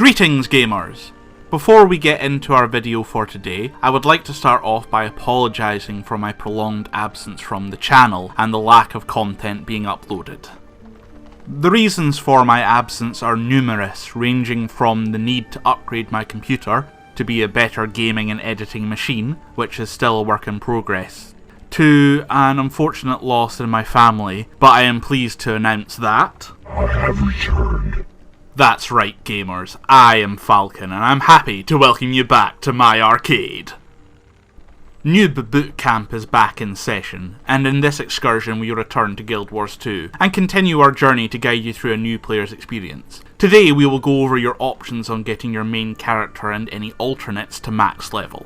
Greetings gamers! Before we get into our video for today, I would like to start off by apologising for my prolonged absence from the channel and the lack of content being uploaded. The reasons for my absence are numerous, ranging from the need to upgrade my computer to be a better gaming and editing machine, which is still a work in progress, to an unfortunate loss in my family, but I am pleased to announce that I have returned. That's right gamers, I am Falcon and I'm happy to welcome you back to my arcade. Newb Boot Camp is back in session, and in this excursion we return to Guild Wars 2 and continue our journey to guide you through a new player's experience. Today we will go over your options on getting your main character and any alternates to max level.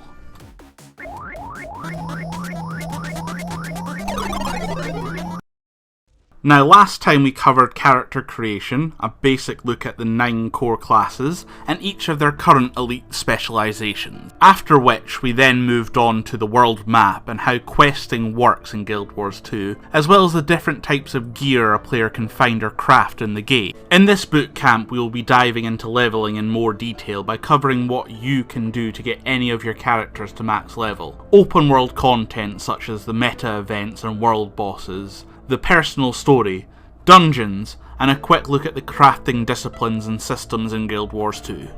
Now last time we covered character creation, a basic look at the 9 core classes, and each of their current elite specialisations. After which we then moved on to the world map and how questing works in Guild Wars 2, as well as the different types of gear a player can find or craft in the game. In this boot camp we will be diving into levelling in more detail by covering what you can do to get any of your characters to max level. Open world content such as the meta events and world bosses, the personal story, dungeons, and a quick look at the crafting disciplines and systems in Guild Wars 2.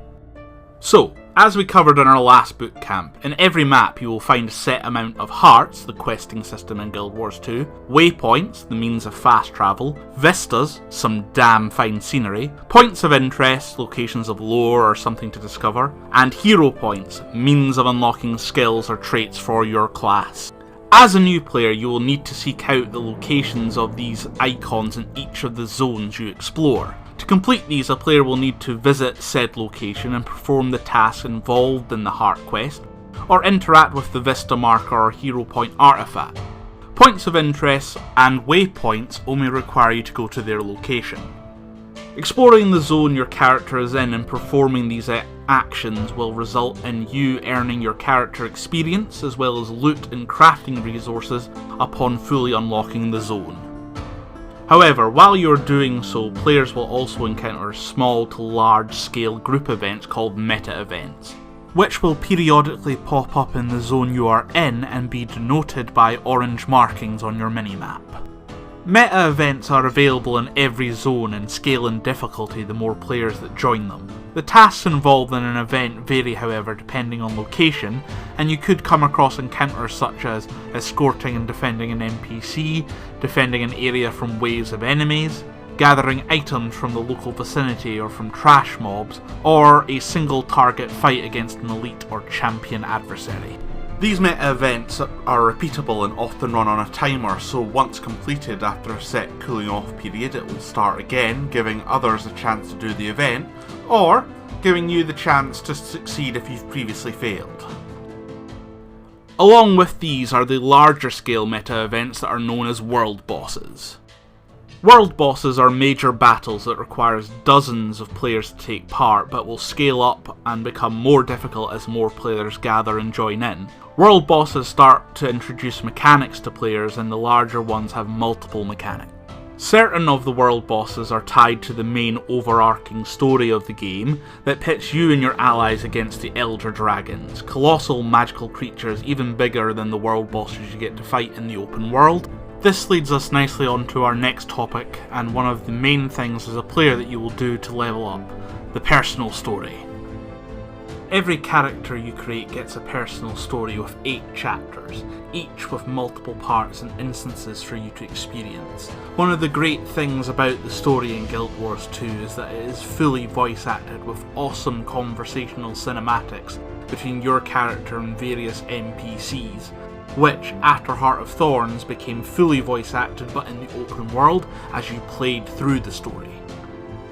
So, as we covered in our last boot camp, in every map you will find a set amount of hearts, the questing system in Guild Wars 2, waypoints, the means of fast travel, vistas, some damn fine scenery, points of interest, locations of lore or something to discover, and hero points, means of unlocking skills or traits for your class. As a new player, you will need to seek out the locations of these icons in each of the zones you explore. To complete these, a player will need to visit said location and perform the tasks involved in the heart quest, or interact with the Vista marker or hero point artifact. Points of interest and waypoints only require you to go to their location. Exploring the zone your character is in and performing these actions will result in you earning your character experience as well as loot and crafting resources upon fully unlocking the zone. However, while you're doing so, players will also encounter small to large scale group events called meta events, which will periodically pop up in the zone you are in and be denoted by orange markings on your minimap. Meta events are available in every zone and scale in difficulty the more players that join them. The tasks involved in an event vary however depending on location, and you could come across encounters such as escorting and defending an NPC, defending an area from waves of enemies, gathering items from the local vicinity or from trash mobs, or a single target fight against an elite or champion adversary. These meta events are repeatable and often run on a timer, so once completed after a set cooling off period it will start again, giving others a chance to do the event, or giving you the chance to succeed if you've previously failed. Along with these are the larger scale meta events that are known as world bosses. World bosses are major battles that requires dozens of players to take part but will scale up and become more difficult as more players gather and join in. World bosses start to introduce mechanics to players and the larger ones have multiple mechanics. Certain of the world bosses are tied to the main overarching story of the game that pits you and your allies against the Elder Dragons, colossal magical creatures even bigger than the world bosses you get to fight in the open world. This leads us nicely on to our next topic, and one of the main things as a player that you will do to level up, the personal story. Every character you create gets a personal story with 8 chapters, each with multiple parts and instances for you to experience. One of the great things about the story in Guild Wars 2 is that it is fully voice acted with awesome conversational cinematics between your character and various NPCs, which, after Heart of Thorns, became fully voice acted but in the open world as you played through the story.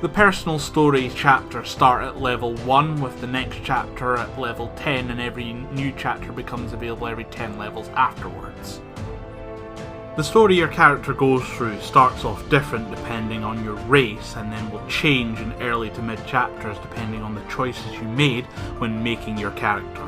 The personal story chapters start at level 1 with the next chapter at level 10, and every new chapter becomes available every 10 levels afterwards. The story your character goes through starts off different depending on your race and then will change in early to mid chapters depending on the choices you made when making your character.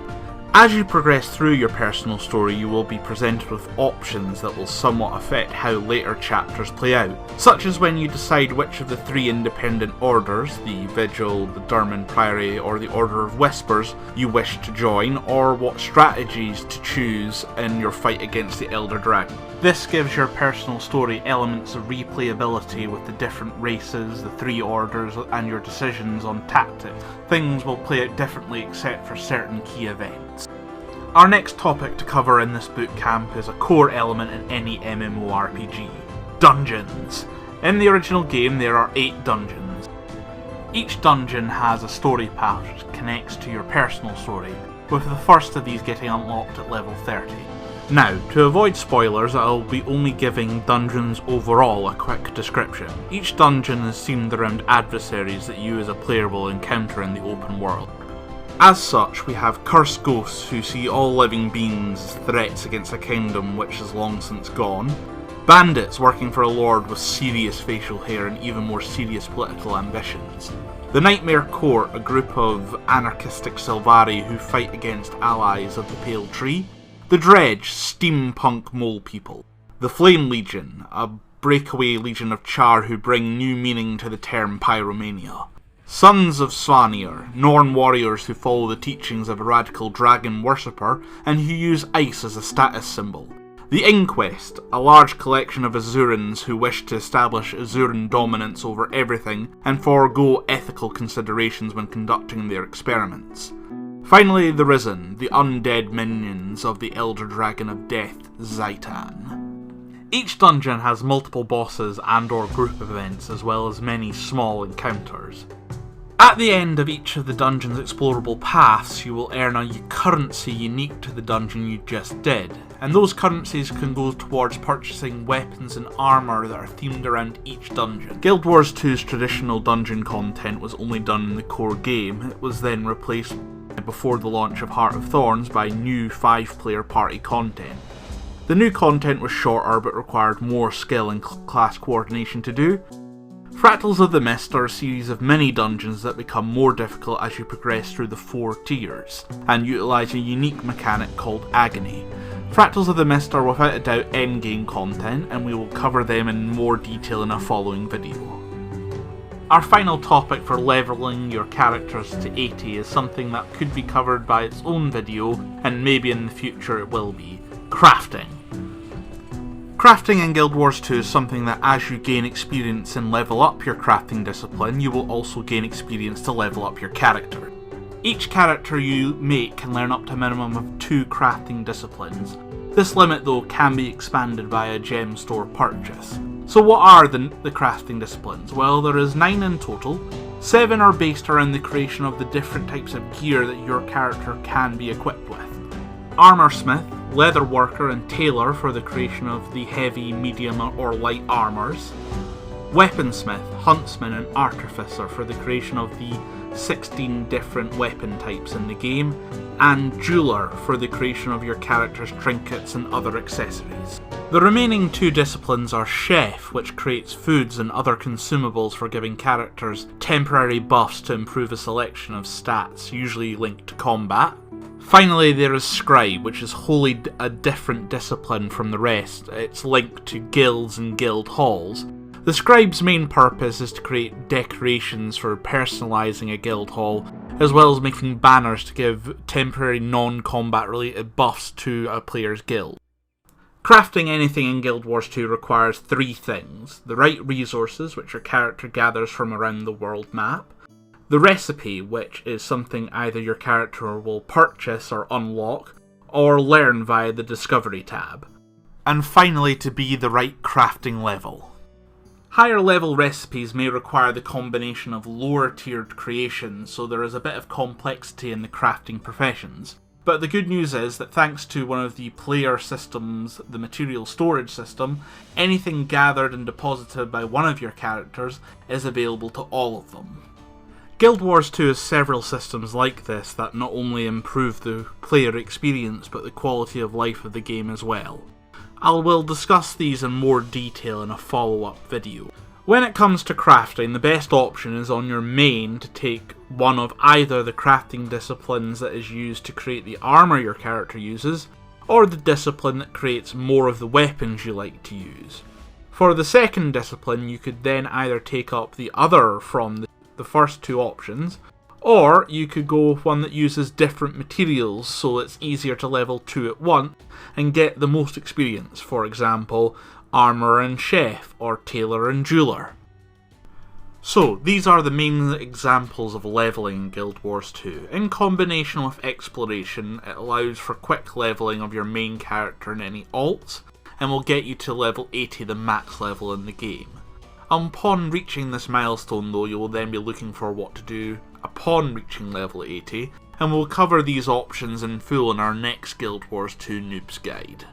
As you progress through your personal story, you will be presented with options that will somewhat affect how later chapters play out, such as when you decide which of the 3 independent orders, the Vigil, the Durman Priory, or the Order of Whispers, you wish to join, or what strategies to choose in your fight against the Elder Dragon. This gives your personal story elements of replayability with the different races, the 3 orders, and your decisions on tactics. Things will play out differently except for certain key events. Our next topic to cover in this boot camp is a core element in any MMORPG: dungeons. In the original game there are 8 dungeons. Each dungeon has a story path which connects to your personal story, with the first of these getting unlocked at level 30. Now, to avoid spoilers, I'll be only giving dungeons overall a quick description. Each dungeon is themed around adversaries that you as a player will encounter in the open world. As such, we have cursed ghosts who see all living beings as threats against a kingdom which is long since gone, bandits working for a lord with serious facial hair and even more serious political ambitions, the Nightmare Court, a group of anarchistic Sylvari who fight against allies of the Pale Tree, the Dredge, steampunk mole people, the Flame Legion, a breakaway legion of Char who bring new meaning to the term pyromania, Sons of Svanir, Norn warriors who follow the teachings of a radical dragon worshipper and who use ice as a status symbol, the Inquest, a large collection of Azurans who wish to establish Azuran dominance over everything and forego ethical considerations when conducting their experiments. Finally, the Risen, the undead minions of the Elder Dragon of Death, Zaitan. Each dungeon has multiple bosses and or group events, as well as many small encounters. At the end of each of the dungeon's explorable paths, you will earn a currency unique to the dungeon you just did, and those currencies can go towards purchasing weapons and armour that are themed around each dungeon. Guild Wars 2's traditional dungeon content was only done in the core game. It was then replaced before the launch of Heart of Thorns by new 5-player party content. The new content was shorter but required more skill and class coordination to do. Fractals of the Mist are a series of mini dungeons that become more difficult as you progress through the 4 tiers, and utilise a unique mechanic called Agony. Fractals of the Mist are without a doubt endgame content, and we will cover them in more detail in a following video. Our final topic for leveling your characters to 80 is something that could be covered by its own video, and maybe in the future it will be: crafting. Crafting in Guild Wars 2 is something that as you gain experience and level up your crafting discipline, you will also gain experience to level up your character. Each character you make can learn up to a minimum of 2 crafting disciplines. This limit though can be expanded by a gem store purchase. So what are the crafting disciplines? Well, there is 9 in total. 7 are based around the creation of the different types of gear that your character can be equipped with. Armoursmith, Leatherworker and Tailor for the creation of the heavy, medium or light armours. Weaponsmith, Huntsman and Artificer for the creation of the 16 different weapon types in the game, and Jeweler for the creation of your character's trinkets and other accessories. The remaining 2 disciplines are Chef, which creates foods and other consumables for giving characters temporary buffs to improve a selection of stats, usually linked to combat. Finally, there is Scribe, which is wholly a different discipline from the rest. It's linked to guilds and guild halls. The Scribe's main purpose is to create decorations for personalising a guild hall, as well as making banners to give temporary non-combat related buffs to a player's guild. Crafting anything in Guild Wars 2 requires 3 things: the right resources, which your character gathers from around the world map, the recipe, which is something either your character will purchase or unlock, or learn via the Discovery tab, and finally to be the right crafting level. Higher level recipes may require the combination of lower tiered creations, so there is a bit of complexity in the crafting professions. But the good news is that thanks to one of the player systems, the material storage system, anything gathered and deposited by one of your characters is available to all of them. Guild Wars 2 has several systems like this that not only improve the player experience but the quality of life of the game as well. I will discuss these in more detail in a follow-up video. When it comes to crafting, the best option is on your main to take one of either the crafting disciplines that is used to create the armour your character uses, or the discipline that creates more of the weapons you like to use. For the second discipline, you could then either take up the other from the first two options, or you could go with one that uses different materials so it's easier to level 2 at once and get the most experience, for example, armour and chef, or tailor and jeweller. So, these are the main examples of levelling in Guild Wars 2. In combination with exploration, it allows for quick levelling of your main character and any alts, and will get you to level 80, the max level in the game. Upon reaching this milestone though, you will then be looking for what to do upon reaching level 80, and we'll cover these options in full in our next Guild Wars 2 Noobs guide.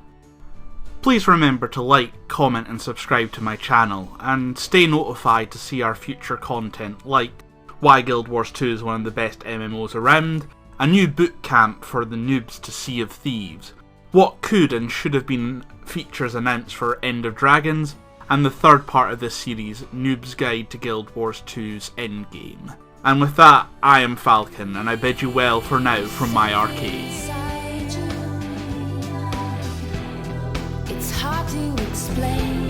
Please remember to like, comment and subscribe to my channel, and stay notified to see our future content like why Guild Wars 2 is one of the best MMOs around, a new boot camp for the Newbs to Sea of Thieves, what could and should have been features announced for End of Dragons, and the third part of this series, Noob's Guide to Guild Wars 2's Endgame. And with that, I am Falcon, and I bid you well for now from my arcade. It's hard to explain.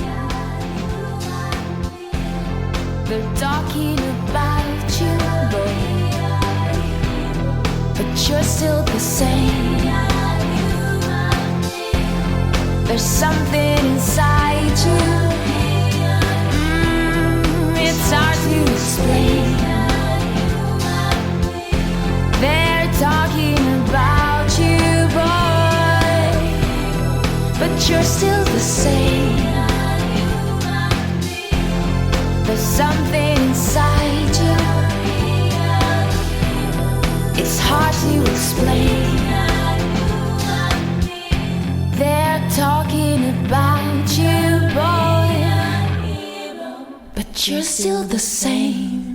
They're talking about you, but you're still the same. There's something inside you. It's hard to explain. They're talking about you, boy, but you're still the same. There's something inside you. It's hard to explain. They're talking about you, boy, but you're still the same.